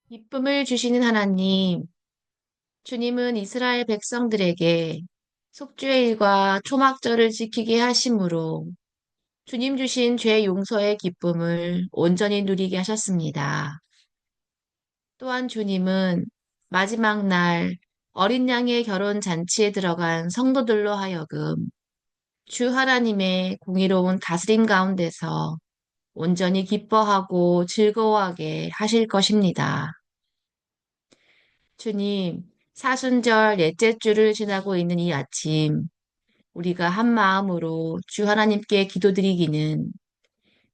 기쁨을 주시는 하나님, 주님은 이스라엘 백성들에게 속죄일과 초막절을 지키게 하심으로 주님 주신 죄 용서의 기쁨을 온전히 누리게 하셨습니다. 또한 주님은 마지막 날 어린 양의 결혼 잔치에 들어간 성도들로 하여금 주 하나님의 공의로운 다스림 가운데서 온전히 기뻐하고 즐거워하게 하실 것입니다. 주님, 사순절 넷째 주를 지나고 있는 이 아침, 우리가 한 마음으로 주 하나님께 기도드리기는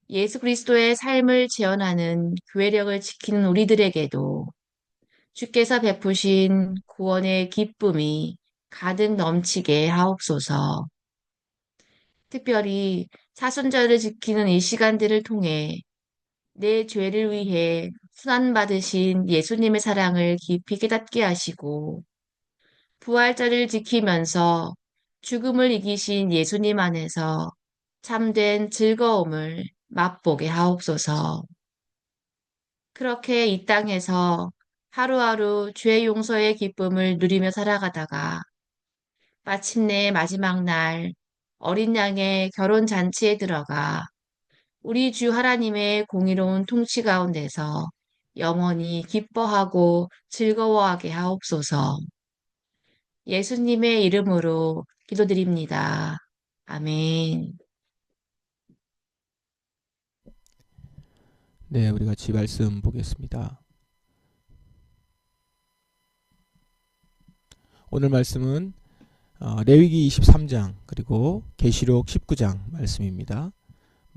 예수 그리스도의 삶을 지원하는 교회력을 지키는 우리들에게도 주께서 베푸신 구원의 기쁨이 가득 넘치게 하옵소서. 특별히 사순절을 지키는 이 시간들을 통해 내 죄를 위해 순환받으신 예수님의 사랑을 깊이 깨닫게 하시고 부활절을 지키면서 죽음을 이기신 예수님 안에서 참된 즐거움을 맛보게 하옵소서. 그렇게 이 땅에서 하루하루 죄 용서의 기쁨을 누리며 살아가다가 마침내 마지막 날 어린 양의 결혼 잔치에 들어가 우리 주 하나님의 공의로운 통치 가운데서 영원히 기뻐하고 즐거워하게 하옵소서. 예수님의 이름으로 기도드립니다. 아멘. 네, 우리 같이 말씀 보겠습니다. 오늘 말씀은 레위기 23장 그리고 계시록 19장 말씀입니다.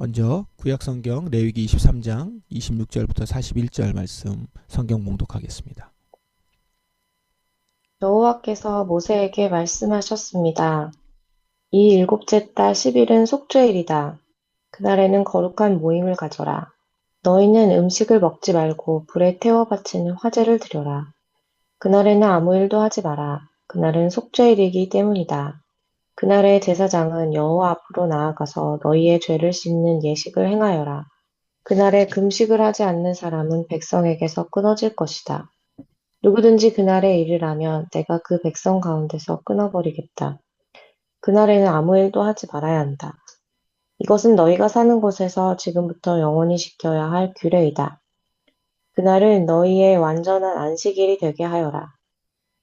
먼저 구약성경 레위기 23장 26절부터 41절 말씀 성경 봉독하겠습니다. 여호와께서 모세에게 말씀하셨습니다. 이 일곱째 달 10일은 속죄일이다. 그날에는 거룩한 모임을 가져라. 너희는 음식을 먹지 말고 불에 태워 바치는 화제를 드려라. 그날에는 아무 일도 하지 마라. 그날은 속죄일이기 때문이다. 그날의 제사장은 여호와 앞으로 나아가서 너희의 죄를 씻는 예식을 행하여라. 그날에 금식을 하지 않는 사람은 백성에게서 끊어질 것이다. 누구든지 그날에 일을 하면 내가 그 백성 가운데서 끊어버리겠다. 그날에는 아무 일도 하지 말아야 한다. 이것은 너희가 사는 곳에서 지금부터 영원히 지켜야 할 규례이다. 그날을 너희의 완전한 안식일이 되게 하여라.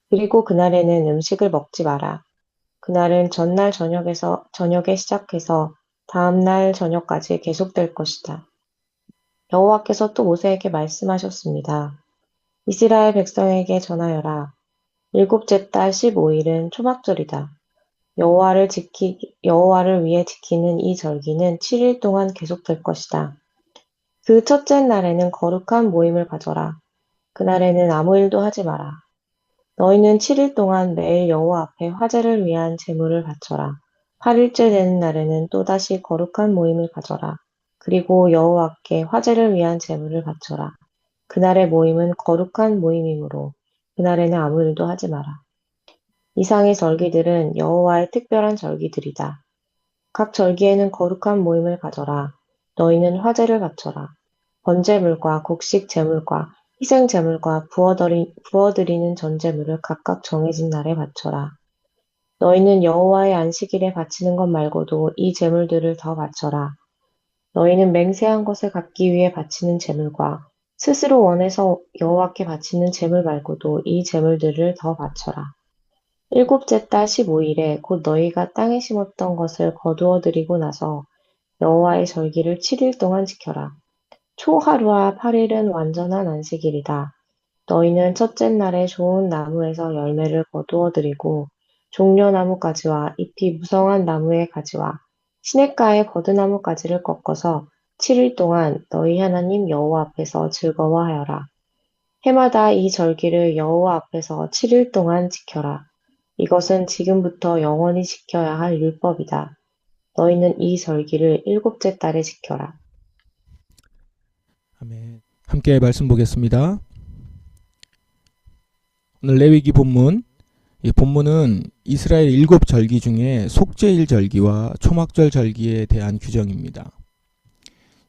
그리고 그날에는 음식을 먹지 마라. 그날은 전날 저녁에 시작해서 다음날 저녁까지 계속될 것이다. 여호와께서 또 모세에게 말씀하셨습니다. 이스라엘 백성에게 전하여라. 일곱째 달 15일은 초막절이다. 여호와를 위해 지키는 이 절기는 7일 동안 계속될 것이다. 그 첫째 날에는 거룩한 모임을 가져라. 그날에는 아무 일도 하지 마라. 너희는 7일 동안 매일 여호와 앞에 화제를 위한 제물을 바쳐라. 8일째 되는 날에는 또다시 거룩한 모임을 가져라. 그리고 여호와께 화제를 위한 제물을 바쳐라. 그날의 모임은 거룩한 모임이므로 그날에는 아무 일도 하지 마라. 이상의 절기들은 여호와의 특별한 절기들이다. 각 절기에는 거룩한 모임을 가져라. 너희는 화제를 바쳐라. 번제물과 곡식 제물과 희생 제물과 부어드리는 전제물을 각각 정해진 날에 바쳐라. 너희는 여호와의 안식일에 바치는 것 말고도 이 제물들을 더 바쳐라. 너희는 맹세한 것을 갚기 위해 바치는 제물과 스스로 원해서 여호와께 바치는 제물 말고도 이 제물들을 더 바쳐라. 일곱째 달 15일에 곧 너희가 땅에 심었던 것을 거두어 들이고 나서 여호와의 절기를 7일 동안 지켜라. 초하루와 8일은 완전한 안식일이다. 너희는 첫째 날에 좋은 나무에서 열매를 거두어 들이고 종려나무 가지와 잎이 무성한 나무의 가지와 시냇가의 버드나무 가지를 꺾어서 7일 동안 너희 하나님 여호와 앞에서 즐거워하여라. 해마다 이 절기를 여호와 앞에서 7일 동안 지켜라. 이것은 지금부터 영원히 지켜야 할 율법이다. 너희는 이 절기를 일곱째 달에 지켜라. 아멘. 함께 말씀 보겠습니다. 오늘 레위기 본문, 이 본문은 이스라엘 7절기 중에 속죄일 절기와 초막절 절기에 대한 규정입니다.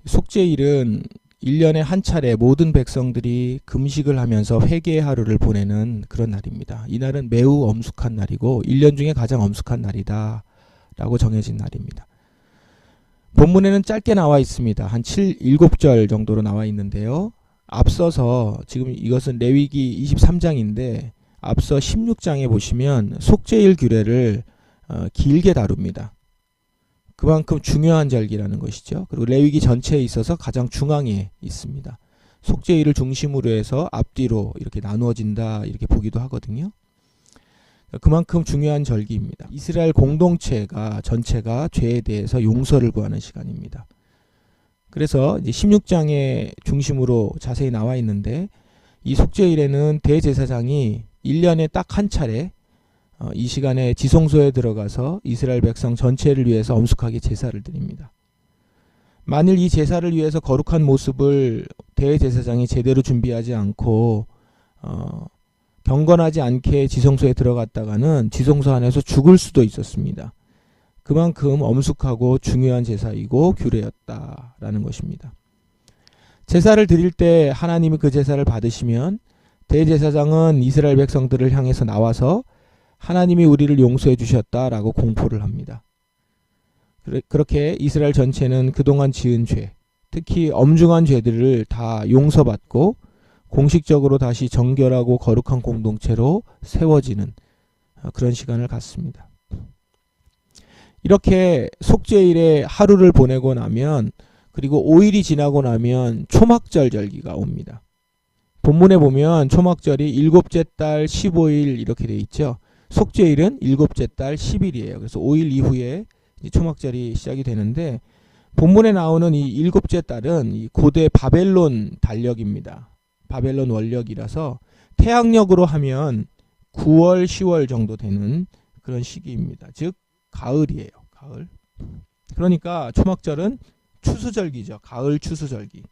속죄일은 1년에 한 차례 모든 백성들이 금식을 하면서 회개의 하루를 보내는 그런 날입니다. 이날은 매우 엄숙한 날이고 1년 중에 가장 엄숙한 날이다 라고 정해진 날입니다. 본문에는 짧게 나와 있습니다. 한 7절 정도로 나와 있는데요. 앞서서 지금 이것은 레위기 23장인데 앞서 16장에 보시면 속죄일 규례를 길게 다룹니다. 그만큼 중요한 절기라는 것이죠. 그리고 레위기 전체에 있어서 가장 중앙에 있습니다. 속죄일을 중심으로 해서 앞뒤로 이렇게 나누어진다 이렇게 보기도 하거든요. 그만큼 중요한 절기입니다. 이스라엘 공동체가 전체가 죄에 대해서 용서를 구하는 시간입니다. 그래서 이제 16장의 중심으로 자세히 나와 있는데 이 속죄일에는 대제사장이 1년에 딱 한 차례 이 시간에 지성소에 들어가서 이스라엘 백성 전체를 위해서 엄숙하게 제사를 드립니다. 만일 이 제사를 위해서 거룩한 모습을 대제사장이 제대로 준비하지 않고 경건하지 않게 지성소에 들어갔다가는 지성소 안에서 죽을 수도 있었습니다. 그만큼 엄숙하고 중요한 제사이고 규례였다라는 것입니다. 제사를 드릴 때 하나님이 그 제사를 받으시면 대제사장은 이스라엘 백성들을 향해서 나와서 하나님이 우리를 용서해 주셨다라고 공포를 합니다. 그렇게 이스라엘 전체는 그동안 지은 죄, 특히 엄중한 죄들을 다 용서받고 공식적으로 다시 정결하고 거룩한 공동체로 세워지는 그런 시간을 갖습니다. 이렇게 속죄일에 하루를 보내고 나면 그리고 5일이 지나고 나면 초막절 절기가 옵니다. 본문에 보면 초막절이 일곱째 달 15일 이렇게 돼 있죠. 속죄일은 일곱째 달 10일이에요. 그래서 5일 이후에 초막절이 시작이 되는데 본문에 나오는 이 일곱째 달은 이 고대 바벨론 달력입니다. 바벨론 원력이라서 태양력으로 하면 9월, 10월 정도 되는 그런 시기입니다. 즉 가을이에요. 가을. 그러니까 초막절은 추수절기죠. 가을 추수절기.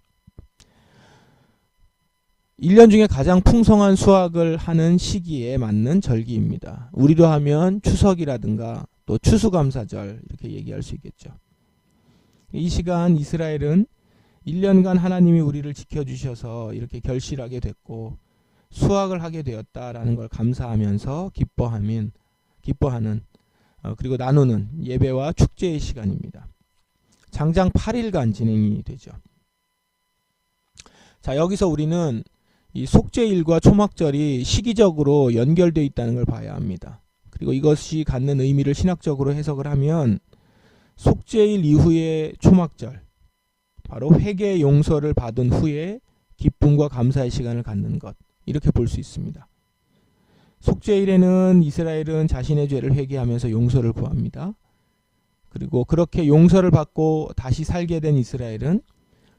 1년 중에 가장 풍성한 수확을 하는 시기에 맞는 절기입니다. 우리로 하면 추석이라든가 또 추수감사절 이렇게 얘기할 수 있겠죠. 이 시간 이스라엘은 1년간 하나님이 우리를 지켜주셔서 이렇게 결실하게 됐고 수확을 하게 되었다라는 걸 감사하면서 기뻐하는 그리고 나누는 예배와 축제의 시간입니다. 장장 8일간 진행이 되죠. 자, 여기서 우리는 이 속죄일과 초막절이 시기적으로 연결되어 있다는 걸 봐야 합니다. 그리고 이것이 갖는 의미를 신학적으로 해석을 하면 속죄일 이후의 초막절, 바로 회개 용서를 받은 후에 기쁨과 감사의 시간을 갖는 것, 이렇게 볼 수 있습니다. 속죄일에는 이스라엘은 자신의 죄를 회개하면서 용서를 구합니다. 그리고 그렇게 용서를 받고 다시 살게 된 이스라엘은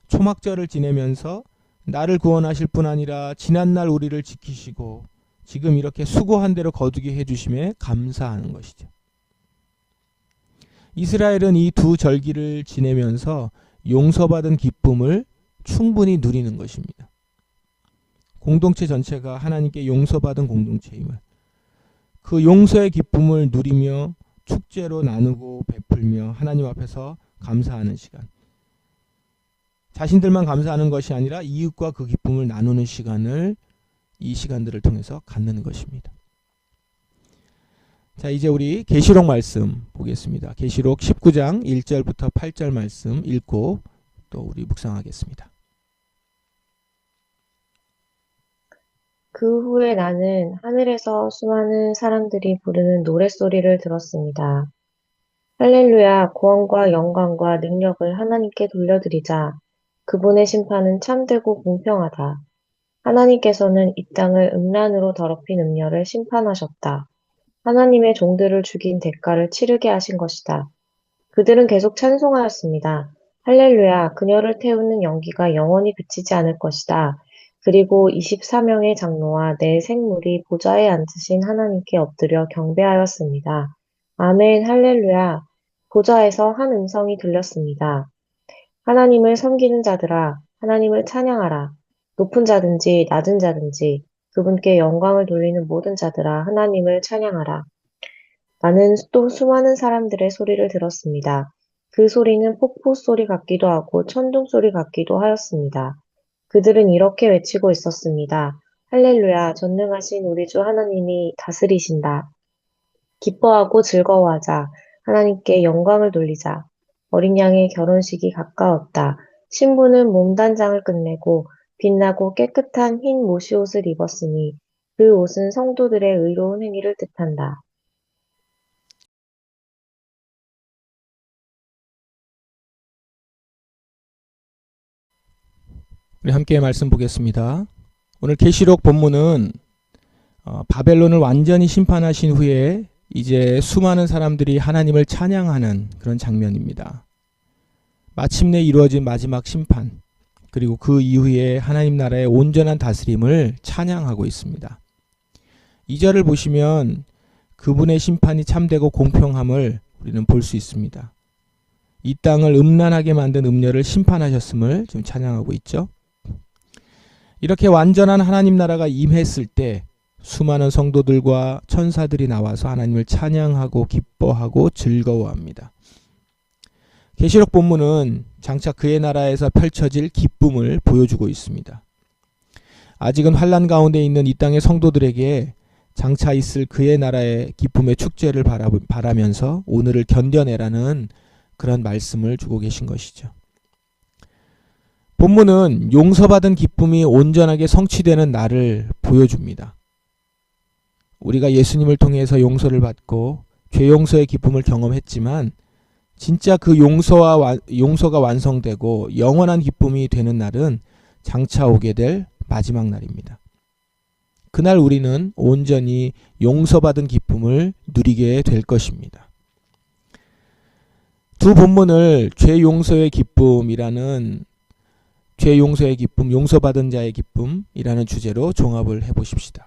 초막절을 지내면서 나를 구원하실 뿐 아니라 지난날 우리를 지키시고 지금 이렇게 수고한 대로 거두게 해주심에 감사하는 것이죠. 이스라엘은 이 두 절기를 지내면서 용서받은 기쁨을 충분히 누리는 것입니다. 공동체 전체가 하나님께 용서받은 공동체임을, 그 용서의 기쁨을 누리며 축제로 나누고 베풀며 하나님 앞에서 감사하는 시간, 자신들만 감사하는 것이 아니라 이웃과 그 기쁨을 나누는 시간을 이 시간들을 통해서 갖는 것입니다. 자, 이제 우리 계시록 말씀 보겠습니다. 계시록 19장 1절부터 8절 말씀 읽고 또 우리 묵상하겠습니다. 그 후에 나는 하늘에서 수많은 사람들이 부르는 노랫소리를 들었습니다. 할렐루야, 구원과 영광과 능력을 하나님께 돌려드리자. 그분의 심판은 참되고 공평하다. 하나님께서는 이 땅을 음란으로 더럽힌 음녀를 심판하셨다. 하나님의 종들을 죽인 대가를 치르게 하신 것이다. 그들은 계속 찬송하였습니다. 할렐루야, 그녀를 태우는 연기가 영원히 그치지 않을 것이다. 그리고 24명의 장로와 네 생물이 보좌에 앉으신 하나님께 엎드려 경배하였습니다. 아멘, 할렐루야. 보좌에서 한 음성이 들렸습니다. 하나님을 섬기는 자들아, 하나님을 찬양하라. 높은 자든지 낮은 자든지 그분께 영광을 돌리는 모든 자들아, 하나님을 찬양하라. 나는 또 수많은 사람들의 소리를 들었습니다. 그 소리는 폭포 소리 같기도 하고 천둥 소리 같기도 하였습니다. 그들은 이렇게 외치고 있었습니다. 할렐루야, 전능하신 우리 주 하나님이 다스리신다. 기뻐하고 즐거워하자. 하나님께 영광을 돌리자. 어린 양의 결혼식이 가까웠다. 신부는 몸단장을 끝내고 빛나고 깨끗한 흰 모시옷을 입었으니 그 옷은 성도들의 의로운 행위를 뜻한다. 우리 함께 말씀 보겠습니다. 오늘 계시록 본문은 바벨론을 완전히 심판하신 후에 이제 수많은 사람들이 하나님을 찬양하는 그런 장면입니다. 마침내 이루어진 마지막 심판, 그리고 그 이후에 하나님 나라의 온전한 다스림을 찬양하고 있습니다. 2절을 보시면 그분의 심판이 참되고 공평함을 우리는 볼 수 있습니다. 이 땅을 음란하게 만든 음녀를 심판하셨음을 지금 찬양하고 있죠. 이렇게 완전한 하나님 나라가 임했을 때 수많은 성도들과 천사들이 나와서 하나님을 찬양하고 기뻐하고 즐거워합니다. 계시록 본문은 장차 그의 나라에서 펼쳐질 기쁨을 보여주고 있습니다. 아직은 환난 가운데 있는 이 땅의 성도들에게 장차 있을 그의 나라의 기쁨의 축제를 바라면서 오늘을 견뎌내라는 그런 말씀을 주고 계신 것이죠. 본문은 용서받은 기쁨이 온전하게 성취되는 날을 보여줍니다. 우리가 예수님을 통해서 용서를 받고 죄 용서의 기쁨을 경험했지만 진짜 그 용서가 완성되고 영원한 기쁨이 되는 날은 장차 오게 될 마지막 날입니다. 그날 우리는 온전히 용서받은 기쁨을 누리게 될 것입니다. 두 본문을 죄 용서의 기쁨이라는 죄 용서의 기쁨, 용서받은 자의 기쁨이라는 주제로 종합을 해보십시다.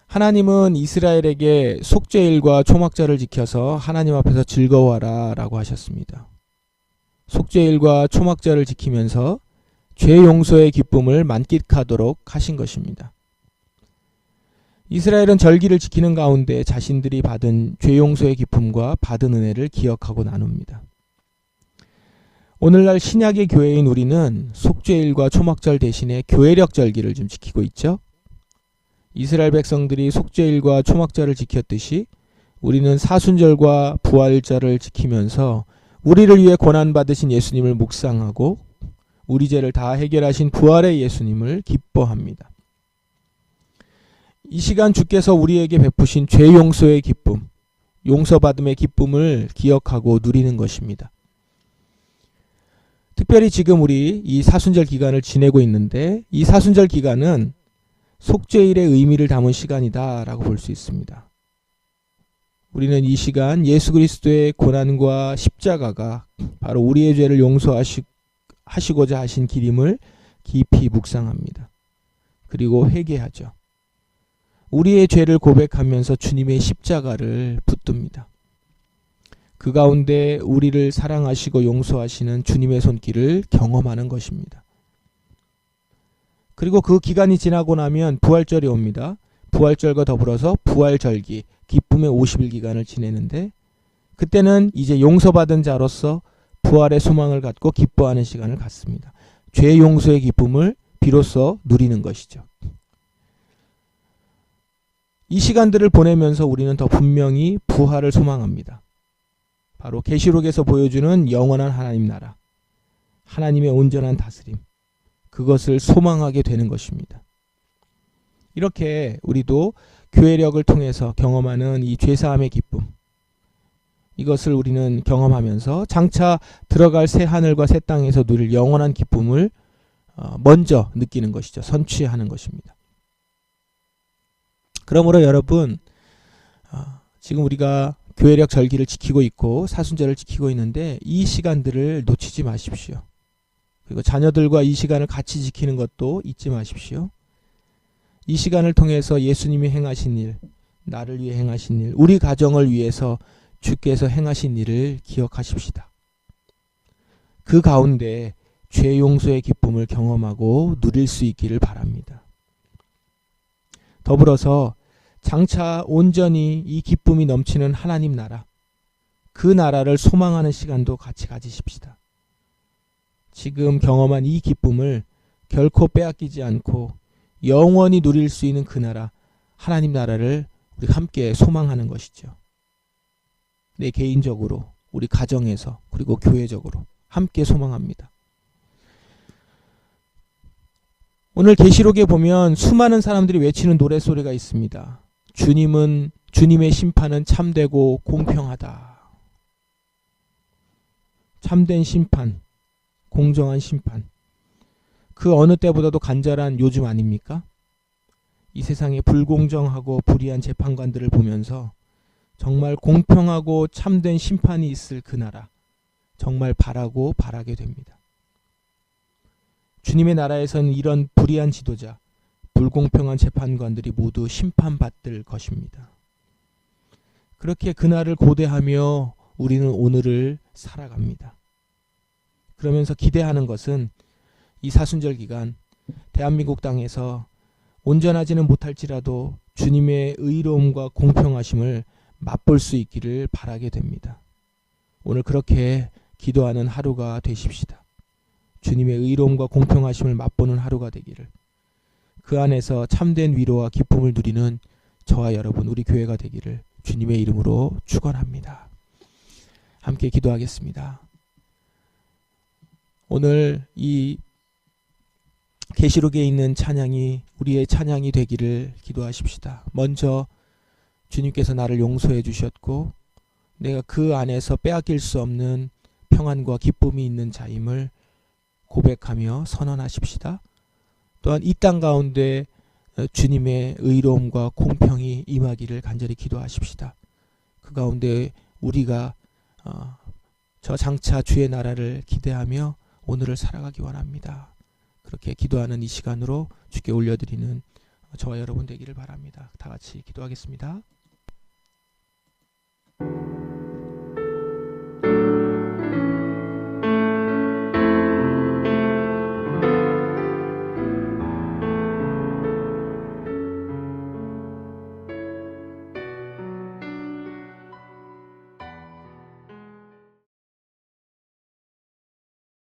하나님은 이스라엘에게 속죄일과 초막절을 지켜서 하나님 앞에서 즐거워하라 라고 하셨습니다. 속죄일과 초막절을 지키면서 죄 용서의 기쁨을 만끽하도록 하신 것입니다. 이스라엘은 절기를 지키는 가운데 자신들이 받은 죄 용서의 기쁨과 받은 은혜를 기억하고 나눕니다. 오늘날 신약의 교회인 우리는 속죄일과 초막절 대신에 교회력 절기를 좀 지키고 있죠. 이스라엘 백성들이 속죄일과 초막절을 지켰듯이 우리는 사순절과 부활절을 지키면서 우리를 위해 고난받으신 예수님을 묵상하고 우리 죄를 다 해결하신 부활의 예수님을 기뻐합니다. 이 시간 주께서 우리에게 베푸신 죄 용서의 기쁨, 용서받음의 기쁨을 기억하고 누리는 것입니다. 특별히 지금 우리 이 사순절 기간을 지내고 있는데 이 사순절 기간은 속죄일의 의미를 담은 시간이다라고 볼 수 있습니다. 우리는 이 시간 예수 그리스도의 고난과 십자가가 바로 우리의 죄를 용서하시고자 하신 길임을 깊이 묵상합니다. 그리고 회개하죠. 우리의 죄를 고백하면서 주님의 십자가를 붙듭니다. 그 가운데 우리를 사랑하시고 용서하시는 주님의 손길을 경험하는 것입니다. 그리고 그 기간이 지나고 나면 부활절이 옵니다. 부활절과 더불어서 부활절기, 기쁨의 50일 기간을 지내는데 그때는 이제 용서받은 자로서 부활의 소망을 갖고 기뻐하는 시간을 갖습니다. 죄 용서의 기쁨을 비로소 누리는 것이죠. 이 시간들을 보내면서 우리는 더 분명히 부활을 소망합니다. 바로 계시록에서 보여주는 영원한 하나님 나라, 하나님의 온전한 다스림, 그것을 소망하게 되는 것입니다. 이렇게 우리도 교회력을 통해서 경험하는 이 죄사함의 기쁨, 이것을 우리는 경험하면서 장차 들어갈 새 하늘과 새 땅에서 누릴 영원한 기쁨을 먼저 느끼는 것이죠. 선취하는 것입니다. 그러므로 여러분, 지금 우리가 교회력 절기를 지키고 있고 사순절을 지키고 있는데 이 시간들을 놓치지 마십시오. 그리고 자녀들과 이 시간을 같이 지키는 것도 잊지 마십시오. 이 시간을 통해서 예수님이 행하신 일, 나를 위해 행하신 일, 우리 가정을 위해서 주께서 행하신 일을 기억하십시다. 그 가운데 죄 용서의 기쁨을 경험하고 누릴 수 있기를 바랍니다. 더불어서 장차 온전히 이 기쁨이 넘치는 하나님 나라, 그 나라를 소망하는 시간도 같이 가지십시다. 지금 경험한 이 기쁨을 결코 빼앗기지 않고 영원히 누릴 수 있는 그 나라, 하나님 나라를 우리 함께 소망하는 것이죠. 내 개인적으로, 우리 가정에서, 그리고 교회적으로 함께 소망합니다. 오늘 계시록에 보면 수많은 사람들이 외치는 노랫소리가 있습니다. 주님의 심판은 참되고 공평하다. 참된 심판, 공정한 심판. 그 어느 때보다도 간절한 요즘 아닙니까? 이 세상의 불공정하고 불의한 재판관들을 보면서 정말 공평하고 참된 심판이 있을 그 나라, 정말 바라게 됩니다. 주님의 나라에서는 이런 불의한 지도자, 불공평한 재판관들이 모두 심판받을 것입니다. 그렇게 그날을 고대하며 우리는 오늘을 살아갑니다. 그러면서 기대하는 것은 이 사순절 기간 대한민국 땅에서 온전하지는 못할지라도 주님의 의로움과 공평하심을 맛볼 수 있기를 바라게 됩니다. 오늘 그렇게 기도하는 하루가 되십시다. 주님의 의로움과 공평하심을 맛보는 하루가 되기를, 그 안에서 참된 위로와 기쁨을 누리는 저와 여러분, 우리 교회가 되기를 주님의 이름으로 축원합니다. 함께 기도하겠습니다. 오늘 이 계시록에 있는 찬양이 우리의 찬양이 되기를 기도하십시다. 먼저 주님께서 나를 용서해 주셨고 내가 그 안에서 빼앗길 수 없는 평안과 기쁨이 있는 자임을 고백하며 선언하십시다. 또한 이 땅 가운데 주님의 의로움과 공평이 임하기를 간절히 기도하십시다. 그 가운데 우리가 저 장차 주의 나라를 기대하며 오늘을 살아가기 원합니다. 그렇게 기도하는 이 시간으로 주께 올려드리는 저와 여러분 되기를 바랍니다. 다 같이 기도하겠습니다.